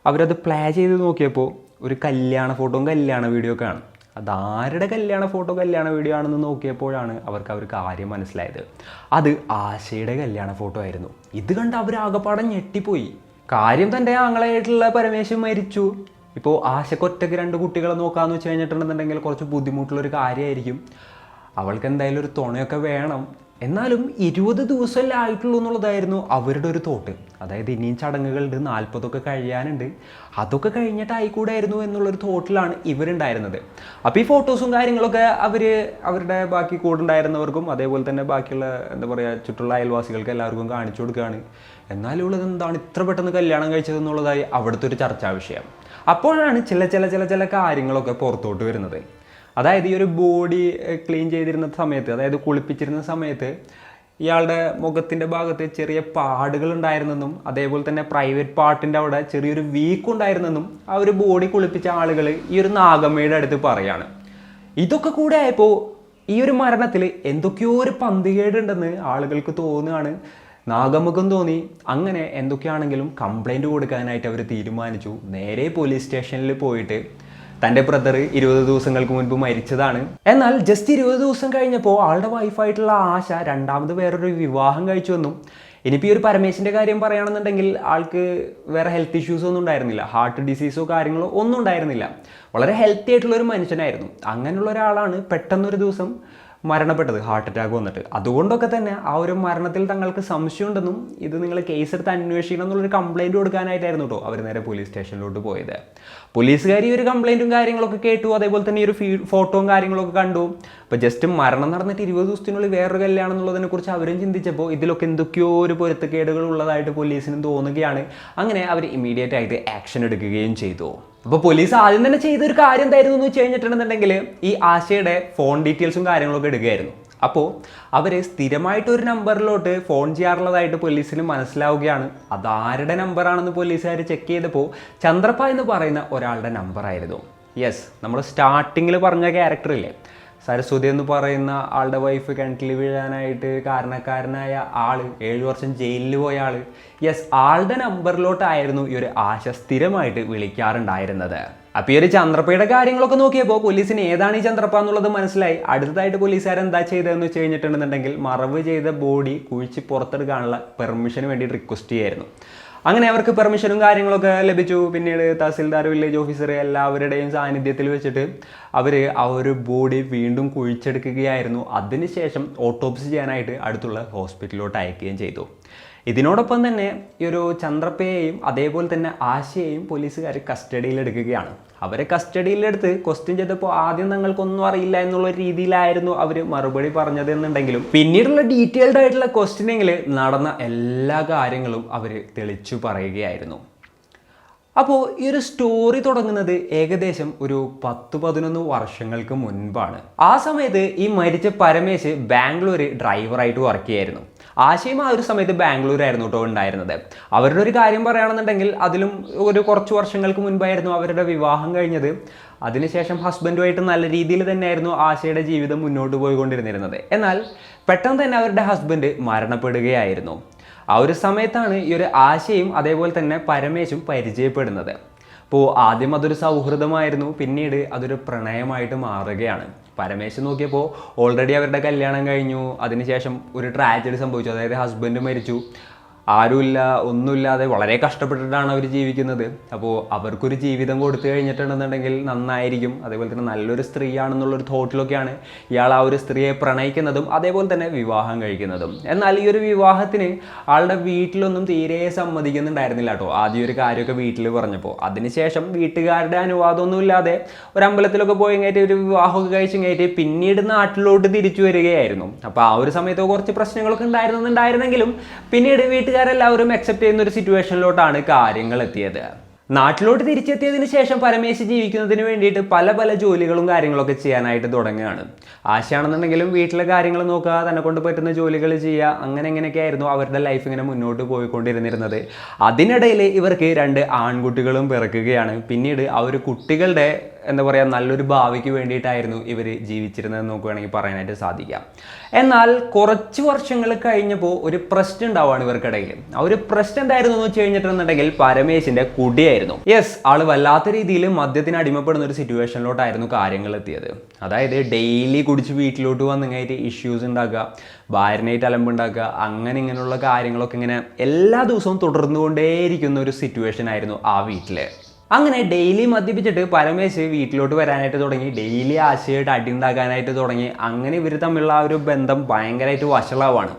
അവരത് പ്ലേ ചെയ്ത് നോക്കിയപ്പോൾ ഒരു കല്യാണ ഫോട്ടോയും കല്യാണ വീഡിയോ ഒക്കെ ആണ്. അതാരുടെ കല്യാണ ഫോട്ടോ കല്യാണ വീഡിയോ ആണെന്ന് നോക്കിയപ്പോഴാണ് അവർക്ക് ഒരു കാര്യം മനസ്സിലായത്. അത് ആശയുടെ കല്യാണ ഫോട്ടോ ആയിരുന്നു. ഇത് കണ്ട് അവർ ആകെപ്പാടെ ഞെട്ടിപ്പോയി. കാര്യം തൻ്റെ ആങ്ങളായിട്ടുള്ള പരമേശ്വരൻ മരിച്ചു. ഇപ്പോൾ ആശയ്ക്ക് ഒറ്റയ്ക്ക് 2 കുട്ടികളെ നോക്കാമെന്ന് വെച്ച് കഴിഞ്ഞിട്ടുണ്ടെന്നുണ്ടെങ്കിൽ കുറച്ച് ബുദ്ധിമുട്ടുള്ളൊരു കാര്യമായിരിക്കും. അവൾക്ക് എന്തായാലും ഒരു തുണയൊക്കെ വേണം. എന്നാലും 20 ദിവസമല്ലേ ആയിട്ടുള്ളൂ എന്നുള്ളതായിരുന്നു അവരുടെ ഒരു തോട്ട്. അതായത് ഇനിയും ചടങ്ങുകളുണ്ട്, 40 കഴിയാനുണ്ട്, അതൊക്കെ കഴിഞ്ഞിട്ടായിക്കൂടായിരുന്നു എന്നുള്ളൊരു തോട്ടിലാണ് ഇവരുണ്ടായിരുന്നത്. അപ്പോൾ ഈ ഫോട്ടോസും കാര്യങ്ങളൊക്കെ അവരുടെ ബാക്കി കൂടുണ്ടായിരുന്നവർക്കും അതേപോലെ തന്നെ ബാക്കിയുള്ള എന്താ പറയുക ചുറ്റുള്ള അയൽവാസികൾക്ക് എല്ലാവർക്കും കാണിച്ചു കൊടുക്കുകയാണ്. എന്നാലും ഉള്ളത് എന്താണ് ഇത്ര പെട്ടെന്ന് കല്യാണം കഴിച്ചതെന്നുള്ളതായി അവിടുത്തെ ഒരു ചർച്ചാ വിഷയം. അപ്പോഴാണ് ചില കാര്യങ്ങളൊക്കെ പുറത്തോട്ട് വരുന്നത്. അതായത് ഈ ഒരു ബോഡി ക്ലീൻ ചെയ്തിരുന്ന സമയത്ത്, അതായത് കുളിപ്പിച്ചിരുന്ന സമയത്ത് ഇയാളുടെ മുഖത്തിൻ്റെ ഭാഗത്ത് ചെറിയ പാടുകൾ ഉണ്ടായിരുന്നെന്നും അതേപോലെ തന്നെ പ്രൈവറ്റ് പാർട്ടിൻ്റെ അവിടെ ചെറിയൊരു വീക്ക് ഉണ്ടായിരുന്നെന്നും ആ ഒരു ബോഡി കുളിപ്പിച്ച ആളുകൾ ഈ ഒരു നാഗമ്മയുടെ അടുത്ത് പറയാണ്. ഇതൊക്കെ കൂടെ ആയപ്പോൾ ഈ ഒരു മരണത്തിൽ എന്തൊക്കെയോ ഒരു പന്തികേടുണ്ടെന്ന് ആളുകൾക്ക് തോന്നുകയാണ്. നാഗമ്മക്കും തോന്നി. അങ്ങനെ എന്തൊക്കെയാണെങ്കിലും കംപ്ലൈൻറ്റ് കൊടുക്കാനായിട്ട് അവർ തീരുമാനിച്ചു. നേരെ പോലീസ് സ്റ്റേഷനിൽ പോയിട്ട് തൻ്റെ ബ്രദർ 20 ദിവസങ്ങൾക്ക് മുൻപ് മരിച്ചതാണ്. എന്നാൽ ജസ്റ്റ് 20 ദിവസം കഴിഞ്ഞപ്പോൾ ആളുടെ വൈഫായിട്ടുള്ള ആശ രണ്ടാമത് വേറൊരു വിവാഹം കഴിച്ചുവെന്നും ഇനിയിപ്പോൾ ഈ ഒരു പരമേശിൻ്റെ കാര്യം പറയുകയാണെന്നുണ്ടെങ്കിൽ ആൾക്ക് വേറെ ഹെൽത്ത് ഇഷ്യൂസ് ഒന്നും ഉണ്ടായിരുന്നില്ല, ഹാർട്ട് ഡിസീസോ കാര്യങ്ങളോ ഒന്നും ഉണ്ടായിരുന്നില്ല. വളരെ ഹെൽത്തി ആയിട്ടുള്ളൊരു മനുഷ്യനായിരുന്നു. അങ്ങനെയുള്ള ഒരാളാണ് പെട്ടെന്നൊരു ദിവസം മരണപ്പെട്ടത്, ഹാർട്ട് അറ്റാക്ക് വന്നിട്ട്. അതുകൊണ്ടൊക്കെ തന്നെ ആ ഒരു മരണത്തിൽ തങ്ങൾക്ക് സംശയമുണ്ടെന്നും ഇത് നിങ്ങൾ കേസെടുത്ത് അന്വേഷിക്കണം എന്നുള്ളൊരു കംപ്ലയിൻറ്റ് കൊടുക്കാനായിട്ടായിരുന്നു കേട്ടോ അവർ നേരെ പോലീസ് സ്റ്റേഷനിലോട്ട് പോയത്. പോലീസുകാർ ഈ ഒരു കംപ്ലയിൻറ്റും കാര്യങ്ങളൊക്കെ കേട്ടു. അതേപോലെ തന്നെ ഈ ഒരു ഫോട്ടോയും കാര്യങ്ങളൊക്കെ കണ്ടു. അപ്പോൾ ജസ്റ്റ് മരണം നടന്നിട്ട് 20 ദിവസത്തിനുള്ളിൽ വേറൊരു കല്യാണം എന്നുള്ളതിനെക്കുറിച്ച് അവരും ചിന്തിച്ചപ്പോൾ ഇതിലൊക്കെ എന്തൊക്കെയോ ഒരു പൊരുത്തക്കേടുകൾ ഉള്ളതായിട്ട് പോലീസിനും തോന്നുകയാണ്. അങ്ങനെ അവർ ഇമ്മീഡിയറ്റ് ആയിട്ട് ആക്ഷൻ എടുക്കുകയും ചെയ്തു. അപ്പോൾ പോലീസ് ആദ്യം തന്നെ ചെയ്തൊരു കാര്യം എന്തായിരുന്നു എന്ന് വെച്ച് കഴിഞ്ഞിട്ടുണ്ടെന്നുണ്ടെങ്കിൽ ഈ ആശയുടെ ഫോൺ ഡീറ്റെയിൽസും കാര്യങ്ങളൊക്കെ എടുക്കുകയായിരുന്നു. അപ്പോൾ അവർ സ്ഥിരമായിട്ടൊരു നമ്പറിലോട്ട് ഫോൺ ചെയ്യാറുള്ളതായിട്ട് പോലീസിന് മനസ്സിലാവുകയാണ്. അതാരുടെ നമ്പറാണെന്ന് പോലീസുകാർ ചെക്ക് ചെയ്തപ്പോൾ ചന്ദ്രപ്പ എന്ന് പറയുന്ന ഒരാളുടെ നമ്പറായിരുന്നു. യെസ്, നമ്മൾ സ്റ്റാർട്ടിങ്ങിൽ പറഞ്ഞ ക്യാരക്ടറില്ലേ സരസ്വതി എന്ന് പറയുന്ന ആളുടെ വൈഫ് കിണറ്റിൽ വീഴാനായിട്ട് കാരണക്കാരനായ ആള് 7 വർഷം ജയിലിൽ പോയ ആള്, യെസ്, ആളുടെ നമ്പറിലോട്ടായിരുന്നു ഈ ഒരു ആശ സ്ഥിരമായിട്ട് വിളിക്കാറുണ്ടായിരുന്നത്. അപ്പോൾ ഈ ഒരു ചന്ദ്രപ്പയുടെ കാര്യങ്ങളൊക്കെ നോക്കിയപ്പോൾ പോലീസിന് ഏതാണ് ഈ ചന്ദ്രപ്പ എന്നുള്ളത് മനസ്സിലായി. അടുത്തതായിട്ട് പോലീസുകാർ എന്താ ചെയ്തതെന്ന് വെച്ച് കഴിഞ്ഞിട്ടുണ്ടെന്നുണ്ടെങ്കിൽ മറവ് ചെയ്ത ബോഡി കുഴിച്ച് പുറത്തെടുക്കാനുള്ള പെർമിഷന് വേണ്ടി റിക്വസ്റ്റ് ചെയ്യായിരുന്നു. അങ്ങനെ അവർക്ക് പെർമിഷനും കാര്യങ്ങളൊക്കെ ലഭിച്ചു. പിന്നീട് തഹസിൽദാർ, വില്ലേജ് ഓഫീസർ എല്ലാവരുടെയും സാന്നിധ്യത്തിൽ വെച്ചിട്ട് അവർ ആ ഒരു ബോഡി വീണ്ടും കുഴിച്ചെടുക്കുകയായിരുന്നു. അതിനുശേഷം ഓട്ടോപ്സി ചെയ്യാനായിട്ട് അടുത്തുള്ള ഹോസ്പിറ്റലിലോട്ട് അയക്കുകയും ചെയ്തു. ഇതിനോടൊപ്പം തന്നെ ഈ ഒരു ചന്ദ്രപ്പയെയും അതേപോലെ തന്നെ ആശയെയും പോലീസുകാർ കസ്റ്റഡിയിലെടുക്കുകയാണ്. അവരെ കസ്റ്റഡിയിലെടുത്ത് ക്വസ്റ്റ്യൻ ചെയ്തപ്പോൾ ആദ്യം തങ്ങൾക്കൊന്നും അറിയില്ല എന്നുള്ള രീതിയിലായിരുന്നു അവർ മറുപടി പറഞ്ഞത് എന്നുണ്ടെങ്കിലും പിന്നീടുള്ള ഡീറ്റെയിൽഡ് ആയിട്ടുള്ള ക്വസ്റ്റ്യനിങ്ങിൽ നടന്ന എല്ലാ കാര്യങ്ങളും അവർ തെളിച്ചു പറയുകയായിരുന്നു. അപ്പോൾ ഈ ഒരു സ്റ്റോറി തുടങ്ങുന്നത് ഏകദേശം ഒരു 10-11 വർഷങ്ങൾക്ക് മുൻപാണ്. ആ സമയത്ത് ഈ മരിച്ച പരമേശ് ബാംഗ്ലൂർ ഡ്രൈവറായിട്ട് വർക്ക് ചെയ്യായിരുന്നു. ആശയം ആ ഒരു സമയത്ത് ബാംഗ്ലൂരായിരുന്നു കേട്ടോ ഉണ്ടായിരുന്നത്. അവരുടെ ഒരു കാര്യം പറയുകയാണെന്നുണ്ടെങ്കിൽ അതിലും കുറച്ച് വർഷങ്ങൾക്ക് മുൻപായിരുന്നു അവരുടെ വിവാഹം കഴിഞ്ഞത്. അതിനുശേഷം ഹസ്ബൻഡുമായിട്ട് നല്ല രീതിയിൽ തന്നെയായിരുന്നു ആശയുടെ ജീവിതം മുന്നോട്ട് പോയിക്കൊണ്ടിരുന്നിരുന്നത്. എന്നാൽ പെട്ടെന്ന് തന്നെ അവരുടെ ഹസ്ബൻഡ് മരണപ്പെടുകയായിരുന്നു. ആ ഒരു സമയത്താണ് ഈ ഒരു ആശയും അതേപോലെ തന്നെ പരമേശും പരിചയപ്പെടുന്നത്. അപ്പോൾ ആദ്യം അതൊരു സൗഹൃദമായിരുന്നു, പിന്നീട് അതൊരു പ്രണയമായിട്ട് മാറുകയാണ്. പരമേശ് നോക്കിയപ്പോൾ ഓൾറെഡി അവരുടെ കല്യാണം കഴിഞ്ഞു. അതിനുശേഷം ഒരു ട്രാജഡി സംഭവിച്ചു, അതായത് ഹസ്ബൻഡ് മരിച്ചു. ആരുമില്ല, ഒന്നുമില്ലാതെ വളരെ കഷ്ടപ്പെട്ടിട്ടാണ് അവർ ജീവിക്കുന്നത്. അപ്പോൾ അവർക്കൊരു ജീവിതം കൊടുത്തു കഴിഞ്ഞിട്ടുണ്ടെന്നുണ്ടെങ്കിൽ നന്നായിരിക്കും. അതേപോലെ തന്നെ നല്ലൊരു സ്ത്രീയാണെന്നുള്ളൊരു തോട്ടിലൊക്കെയാണ് ഇയാൾ ആ ഒരു സ്ത്രീയെ പ്രണയിക്കുന്നതും അതേപോലെ തന്നെ വിവാഹം കഴിക്കുന്നതും. എന്നാൽ ഈ ഒരു വിവാഹത്തിന് ആളുടെ വീട്ടിലൊന്നും തീരെ സമ്മതിക്കുന്നുണ്ടായിരുന്നില്ല കേട്ടോ. ആദ്യം ഒരു കാര്യമൊക്കെ വീട്ടിൽ പറഞ്ഞപ്പോൾ അതിനുശേഷം വീട്ടുകാരുടെ അനുവാദമൊന്നും ഇല്ലാതെ ഒരു അമ്പലത്തിലൊക്കെ പോയി കഴിഞ്ഞിട്ട് ഒരു വിവാഹമൊക്കെ കഴിച്ചു കഴിഞ്ഞിട്ട് പിന്നീട് നാട്ടിലോട്ട് തിരിച്ചു വരികയായിരുന്നു. അപ്പോൾ ആ ഒരു സമയത്ത് കുറച്ച് പ്രശ്നങ്ങളൊക്കെ ഉണ്ടായിരുന്നെങ്കിലും പിന്നീട് വീട്ടുകാരെല്ലാവരും അക്സെപ്റ്റ് ചെയ്യുന്ന ഒരു സിറ്റുവേഷനിലോട്ടാണ് കാര്യങ്ങൾ എത്തിയത്. നാട്ടിലോട്ട് തിരിച്ചെത്തിയതിന് ശേഷം പരമേശ് ജീവിക്കുന്നതിന് വേണ്ടിയിട്ട് പല ജോലികളും കാര്യങ്ങളൊക്കെ ചെയ്യാനായിട്ട് തുടങ്ങുകയാണ്. ആശയാണെന്നുണ്ടെങ്കിലും വീട്ടിലെ കാര്യങ്ങൾ നോക്കുക, തന്നെ കൊണ്ട് പറ്റുന്ന ജോലികൾ ചെയ്യുക, അങ്ങനെയൊക്കെ ആയിരുന്നു അവരുടെ ലൈഫ് ഇങ്ങനെ മുന്നോട്ട് പോയിക്കൊണ്ടിരുന്നിരുന്നത്. അതിനിടയിൽ ഇവർക്ക് 2 ആൺകുട്ടികളും പിറക്കുകയാണ്. പിന്നീട് ആ ഒരു കുട്ടികളുടെ നല്ലൊരു ഭാവിക്ക് വേണ്ടിയിട്ടായിരുന്നു ഇവർ ജീവിച്ചിരുന്നതെന്ന് നോക്കുകയാണെങ്കിൽ പറയാനായിട്ട് സാധിക്കാം. എന്നാൽ കുറച്ച് വർഷങ്ങൾ കഴിഞ്ഞപ്പോൾ ഒരു പ്രശ്നം ഉണ്ടാവുകയാണ് ഇവർക്കിടയിൽ. ആ ഒരു പ്രശ്നം എന്തായിരുന്നു എന്ന് വെച്ച് കഴിഞ്ഞിട്ടുണ്ടെങ്കിൽ പരമേശിന്റെ കുടിയായിരുന്നു. യെസ്, ആള് വല്ലാത്ത രീതിയിൽ മദ്യത്തിന് അടിമപ്പെടുന്ന ഒരു സിറ്റുവേഷനിലോട്ടായിരുന്നു കാര്യങ്ങൾ എത്തിയത്. അതായത് ഡെയിലി കുടിച്ച് വീട്ടിലോട്ട് വന്നിങ്ങായിട്ട് ഇഷ്യൂസ് ഉണ്ടാക്കുക, ഭാര്യനായിട്ട് അലമ്പുണ്ടാക്കുക, ഇങ്ങനെയുള്ള കാര്യങ്ങളൊക്കെ ഇങ്ങനെ എല്ലാ ദിവസവും തുടർന്നുകൊണ്ടേയിരിക്കുന്ന ഒരു സിറ്റുവേഷൻ ആയിരുന്നു ആ വീട്ടില്. അങ്ങനെ ഡെയിലി മദ്യപിച്ചിട്ട് പരമേശ് വീട്ടിലോട്ട് വരാനായിട്ട് തുടങ്ങി, ഡെയിലി ആശയായിട്ട് അടി ഉണ്ടാക്കാനായിട്ട് തുടങ്ങി. അങ്ങനെ ഇവർ തമ്മിലുള്ള ആ ഒരു ബന്ധം ഭയങ്കരമായിട്ട് വഷളാവാണ്.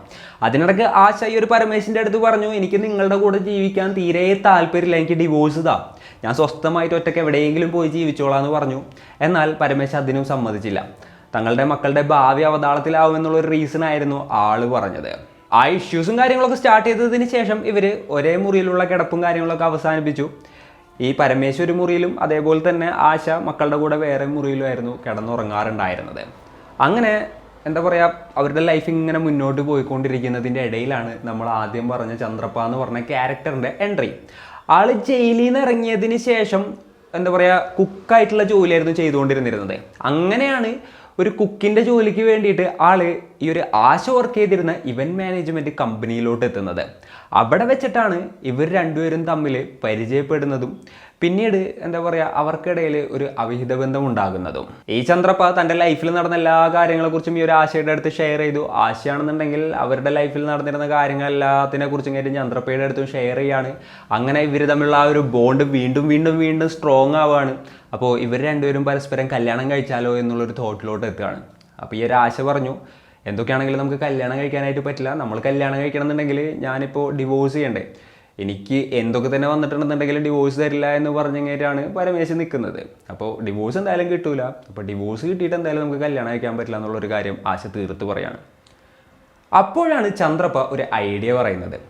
അതിനിടയ്ക്ക് ആശ ഈ ഒരു പരമേശിൻ്റെ അടുത്ത് പറഞ്ഞു, എനിക്ക് നിങ്ങളുടെ കൂടെ ജീവിക്കാൻ തീരെ താല്പര്യമില്ല, എനിക്ക് ഡിവോഴ്സ് താ, ഞാൻ സ്വസ്ഥമായിട്ട് ഒറ്റയ്ക്ക് എവിടെയെങ്കിലും പോയി ജീവിച്ചോളാം എന്ന് പറഞ്ഞു. എന്നാൽ പരമേശ് അതിനും സമ്മതിച്ചില്ല. തങ്ങളുടെ മക്കളുടെ ഭാവി അവതാളത്തിലാവുമെന്നുള്ളൊരു റീസൺ ആയിരുന്നു ആള് പറഞ്ഞത്. ആ ഇഷ്യൂസും കാര്യങ്ങളൊക്കെ സ്റ്റാർട്ട് ചെയ്തതിന് ശേഷം ഇവർ ഒരേ മുറിയിലുള്ള കിടപ്പും കാര്യങ്ങളൊക്കെ അവസാനിപ്പിച്ചു. ഈ പരമേശ് ഒരു മുറിയിലും അതേപോലെ തന്നെ ആശ മക്കളുടെ കൂടെ വേറെ മുറിയിലുമായിരുന്നു കിടന്നുറങ്ങാറുണ്ടായിരുന്നത്. അങ്ങനെ അവരുടെ ലൈഫ് ഇങ്ങനെ മുന്നോട്ട് പോയിക്കൊണ്ടിരിക്കുന്നതിൻ്റെ ഇടയിലാണ് നമ്മൾ ആദ്യം പറഞ്ഞ ചന്ദ്രപ്പ എന്ന് പറഞ്ഞ ക്യാരക്ടറിൻ്റെ എൻട്രി. ആള് ജയിലിൽ നിന്ന് ഇറങ്ങിയതിന് ശേഷം കുക്കായിട്ടുള്ള ജോലിയായിരുന്നു ചെയ്തുകൊണ്ടിരുന്നിരുന്നത്. അങ്ങനെയാണ് ഒരു കുക്കിൻ്റെ ജോലിക്ക് വേണ്ടിയിട്ട് ആള് ഈ ഒരു ആശ വർക്ക് ചെയ്തിരുന്ന ഇവൻറ്റ് മാനേജ്മെൻറ്റ് കമ്പനിയിലോട്ട് എത്തുന്നത്. അവിടെ വെച്ചിട്ടാണ് ഇവർ രണ്ടുപേരും തമ്മിൽ പരിചയപ്പെടുന്നതും പിന്നീട് അവർക്കിടയിൽ ഒരു അവിഹിത ബന്ധം ഉണ്ടാകുന്നതും. ഈ ചന്ദ്രപ്പ തൻ്റെ ലൈഫിൽ നടന്ന എല്ലാ കാര്യങ്ങളെക്കുറിച്ചും ഈ ഒരു ആശയുടെ അടുത്ത് ഷെയർ ചെയ്തു. ആശയാണെന്നുണ്ടെങ്കിൽ അവരുടെ ലൈഫിൽ നടന്നിരുന്ന കാര്യങ്ങൾ എല്ലാത്തിനെ കുറിച്ചും കാര്യം ചന്ദ്രപ്പയുടെ അടുത്തും ഷെയർ ചെയ്യാണ്. അങ്ങനെ ഇവർ തമ്മിലുള്ള ആ ഒരു ബോണ്ട് വീണ്ടും സ്ട്രോങ് ആവുകയാണ്. അപ്പോൾ ഇവർ രണ്ടുപേരും പരസ്പരം കല്യാണം കഴിച്ചാലോ എന്നുള്ളൊരു തോട്ടിലോട്ട് എത്തുകയാണ്. അപ്പോൾ ഈ ഒരു ആശ പറഞ്ഞു, എന്തൊക്കെയാണെങ്കിലും നമുക്ക് കല്യാണം കഴിക്കാനായിട്ട് പറ്റില്ല, നമ്മൾ കല്യാണം കഴിക്കണം എന്നുണ്ടെങ്കിൽ ഞാനിപ്പോൾ ഡിവോഴ്സ് ചെയ്യണ്ടേ, എനിക്ക് എന്തൊക്കെ തന്നെ വന്നിട്ടുണ്ടെന്നുണ്ടെങ്കിൽ ഡിവോഴ്സ് തരില്ല എന്ന് പറഞ്ഞിട്ടാണ് പരമേശ് നിൽക്കുന്നത്. അപ്പോൾ ഡിവോഴ്സ് എന്തായാലും കിട്ടൂല, അപ്പോൾ ഡിവോഴ്സ് കിട്ടിയിട്ട് എന്തായാലും നമുക്ക് കല്യാണം കഴിക്കാൻ പറ്റില്ല എന്നുള്ളൊരു കാര്യം ആശ തീർത്ത് പറയാണ്. അപ്പോഴാണ് ചന്ദ്രപ്പ ഒരു ഐഡിയ പറയുന്നത്,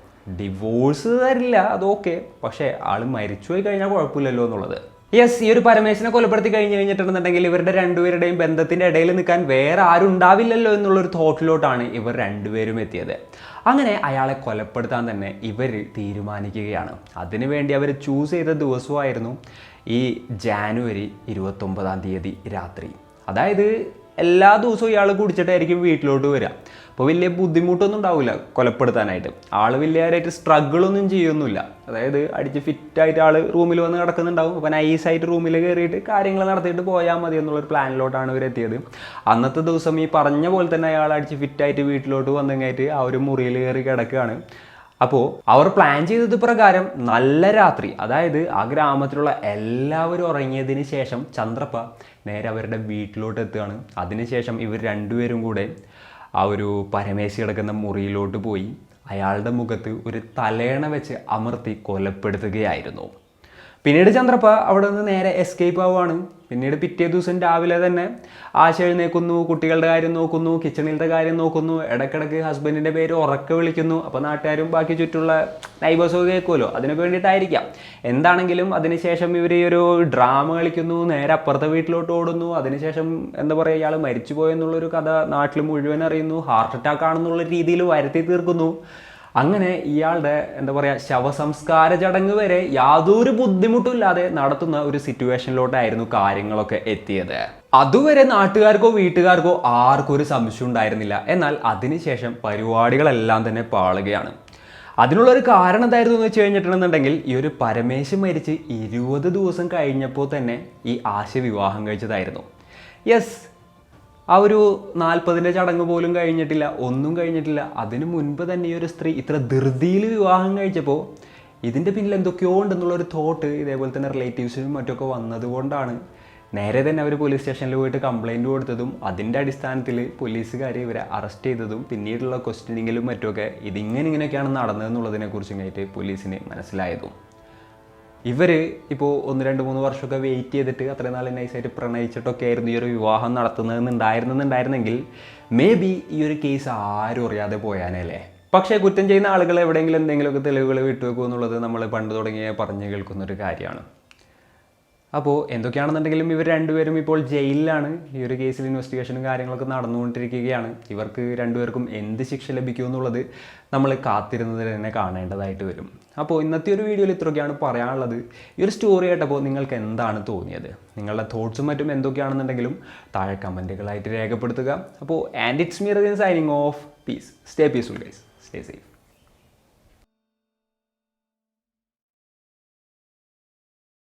ഡിവോഴ്സ് തരില്ല അതൊക്കെ, പക്ഷേ ആൾ മരിച്ചുപോയി കഴിഞ്ഞാൽ കുഴപ്പമില്ലല്ലോ എന്നുള്ളത്. യെസ്, ഈ ഒരു പരമേശിനെ കൊലപ്പെടുത്തി കഴിഞ്ഞിട്ടുണ്ടെന്നുണ്ടെങ്കിൽ ഇവരുടെ രണ്ടുപേരുടെയും ബന്ധത്തിൻ്റെ ഇടയിൽ നിൽക്കാൻ വേറെ ആരും ഉണ്ടാവില്ലല്ലോ എന്നുള്ളൊരു തോട്ടിലോട്ടാണ് ഇവർ രണ്ടുപേരും എത്തിയത്. അങ്ങനെ അയാളെ കൊലപ്പെടുത്താൻ തന്നെ ഇവർ തീരുമാനിക്കുകയാണ്. അതിനുവേണ്ടി അവർ ചൂസ് ചെയ്ത ദിവസമായിരുന്നു ഈ ജാനുവരി 29 രാത്രി. അതായത് എല്ലാ ദിവസവും ഇയാൾ കുടിച്ചിട്ടായിരിക്കും വീട്ടിലോട്ട് വരിക. അപ്പോൾ വലിയ ബുദ്ധിമുട്ടൊന്നും ഉണ്ടാവില്ല കൊലപ്പെടുത്താനായിട്ട്. ആൾ വലിയതായിട്ട് സ്ട്രഗിളൊന്നും ചെയ്യൊന്നുമില്ല. അതായത് അടിച്ച് ഫിറ്റായിട്ട് ആൾ റൂമിൽ വന്ന് കിടക്കുന്നുണ്ടാവും. അപ്പോൾ നൈസായിട്ട് റൂമിൽ കയറിയിട്ട് കാര്യങ്ങൾ നടത്തിയിട്ട് പോയാൽ മതി എന്നുള്ളൊരു പ്ലാനിലോട്ടാണ് ഇവരെത്തിയത്. അന്നത്തെ ദിവസം ഈ പറഞ്ഞ പോലെ തന്നെ അയാൾ അടിച്ച് ഫിറ്റായിട്ട് വീട്ടിലോട്ട് വന്നു കഴിഞ്ഞിട്ട് ആ ഒരു മുറിയിൽ കയറി കിടക്കുകയാണ്. അപ്പോൾ അവർ പ്ലാൻ ചെയ്തത് പ്രകാരം നല്ല രാത്രി, അതായത് ആ ഗ്രാമത്തിലുള്ള എല്ലാവരും ഉറങ്ങിയതിന് ശേഷം ചന്ദ്രപ്പ നേരെ അവരുടെ വീട്ടിലോട്ട് എത്തുകയാണ്. അതിനുശേഷം ഇവർ രണ്ടുപേരും കൂടെ ആ ഒരു പരമേശി കിടക്കുന്ന മുറിയിലോട്ട് പോയി അയാളുടെ മുഖത്ത് ഒരു തലയണ വെച്ച് അമർത്തി കൊലപ്പെടുത്തുകയായിരുന്നു. പിന്നീട് ചന്ദ്രപ്പ അവിടെ നിന്ന് നേരെ എസ്കേപ്പ് ആവുകയാണ്. പിന്നീട് പിറ്റേ ദിവസം രാവിലെ തന്നെ ആശ എഴുന്നേൽക്കുന്നു, കുട്ടികളുടെ കാര്യം നോക്കുന്നു, കിച്ചണിലത്തെ കാര്യം നോക്കുന്നു, ഇടയ്ക്കിടയ്ക്ക് ഹസ്ബൻഡിൻ്റെ പേര് ഉറക്കെ വിളിക്കുന്നു. അപ്പോൾ നാട്ടുകാരും ബാക്കി ചുറ്റുള്ള നൈബേഴ്സൊക്കെ കേൾക്കുമല്ലോ, അതിനൊക്കെ വേണ്ടിയിട്ടായിരിക്കാം. എന്താണെങ്കിലും അതിനുശേഷം ഇവർ ഈ ഒരു ഡ്രാമ കളിക്കുന്നു, നേരെ അപ്പുറത്തെ വീട്ടിലോട്ട് ഓടുന്നു. അതിനുശേഷം എന്താ പറയുക, ഇയാൾ മരിച്ചു പോയെന്നുള്ളൊരു കഥ നാട്ടിൽ മുഴുവൻ അറിയുന്നു. ഹാർട്ട് അറ്റാക്ക് ആണെന്നുള്ള രീതിയിൽ വരുത്തി തീർക്കുന്നു. അങ്ങനെ ഇയാളുടെ എന്താ പറയുക ശവസംസ്കാര ചടങ്ങ് വരെ യാതൊരു ബുദ്ധിമുട്ടുമില്ലാതെ നടത്തുന്ന ഒരു സിറ്റുവേഷനിലോട്ടായിരുന്നു കാര്യങ്ങളൊക്കെ എത്തിയത്. അതുവരെ നാട്ടുകാർക്കോ വീട്ടുകാർക്കോ ആർക്കും ഒരു സംശയം ഉണ്ടായിരുന്നില്ല. എന്നാൽ അതിനുശേഷം പരിപാടികളെല്ലാം തന്നെ പാളുകയാണ്. അതിനുള്ളൊരു കാരണം എന്തായിരുന്നു എന്ന് വെച്ച് കഴിഞ്ഞിട്ടുണ്ടെന്നുണ്ടെങ്കിൽ, ഈ ഒരു പരമേശ് മരിച്ച് 20 ദിവസം കഴിഞ്ഞപ്പോൾ തന്നെ ഈ ആശ വിവാഹം കഴിച്ചതായിരുന്നു. യെസ്, ആ ഒരു 40ൻ്റെ ചടങ്ങ് പോലും കഴിഞ്ഞിട്ടില്ല, ഒന്നും കഴിഞ്ഞിട്ടില്ല. അതിനു മുൻപ് തന്നെ ഈ ഒരു സ്ത്രീ ഇത്ര ധൃതിയിൽ വിവാഹം കഴിച്ചപ്പോൾ ഇതിൻ്റെ പിന്നിൽ എന്തൊക്കെയോ ഉണ്ടെന്നുള്ളൊരു തോട്ട് ഇതേപോലെ തന്നെ റിലേറ്റീവ്സിനും മറ്റൊക്കെ വന്നതുകൊണ്ടാണ് നേരെ തന്നെ അവർ പോലീസ് സ്റ്റേഷനിൽ പോയിട്ട് കംപ്ലയിൻറ്റ് കൊടുത്തതും അതിൻ്റെ അടിസ്ഥാനത്തിൽ പോലീസുകാർ ഇവരെ അറസ്റ്റ് ചെയ്തതും പിന്നീടുള്ള ക്വസ്റ്റ്യനിങ്ങിലും മറ്റുമൊക്കെ ഇങ്ങനെയൊക്കെയാണ് നടന്നതെന്നുള്ളതിനെക്കുറിച്ചുമായിട്ട് പോലീസിന് മനസ്സിലായതും. ഇവർ ഇപ്പോൾ 1, 2, 3 വർഷമൊക്കെ വെയിറ്റ് ചെയ്തിട്ട് അത്രയും നാൾ നൈസായിട്ട് പ്രണയിച്ചിട്ടൊക്കെ ആയിരുന്നു ഈ ഒരു വിവാഹം നടത്തുന്നതെന്നുണ്ടായിരുന്നെങ്കിൽ മേ ബി ഈ ഒരു കേസ് ആരും അറിയാതെ പോയാനല്ലേ. പക്ഷേ കുറ്റം ചെയ്യുന്ന ആളുകൾ എവിടെയെങ്കിലും എന്തെങ്കിലുമൊക്കെ തെളിവുകൾ വിട്ടുവെക്കും എന്നുള്ളത് നമ്മൾ പണ്ട് തുടങ്ങിയ പറഞ്ഞു കേൾക്കുന്നൊരു കാര്യമാണ്. അപ്പോൾ എന്തൊക്കെയാണെന്നുണ്ടെങ്കിലും ഇവർ രണ്ടുപേരും ഇപ്പോൾ ജയിലിലാണ്. ഈ ഒരു കേസിൽ ഇൻവെസ്റ്റിഗേഷനും കാര്യങ്ങളൊക്കെ നടന്നുകൊണ്ടിരിക്കുകയാണ്. ഇവർക്ക് രണ്ടുപേർക്കും എന്ത് ശിക്ഷ ലഭിക്കുമെന്നുള്ളത് നമ്മൾ കാത്തിരുന്നത് തന്നെ കാണേണ്ടതായിട്ട് വരും. അപ്പോൾ ഇന്നത്തെ ഒരു വീഡിയോയിൽ ഇത്രയൊക്കെയാണ് പറയാനുള്ളത്. ഈ ഒരു സ്റ്റോറി കേട്ടപ്പോൾ നിങ്ങൾക്ക് എന്താണ് തോന്നിയത്? നിങ്ങളുടെ തോട്ട്സും മറ്റും എന്തൊക്കെയാണെന്നുണ്ടെങ്കിലും താഴെ കമൻറ്റുകളായിട്ട് രേഖപ്പെടുത്തുക. അപ്പോൾ ആൻഡ് ഇറ്റ്സ് മീ റഗൈൻ signing off. Peace. Stay peaceful guys. Stay safe.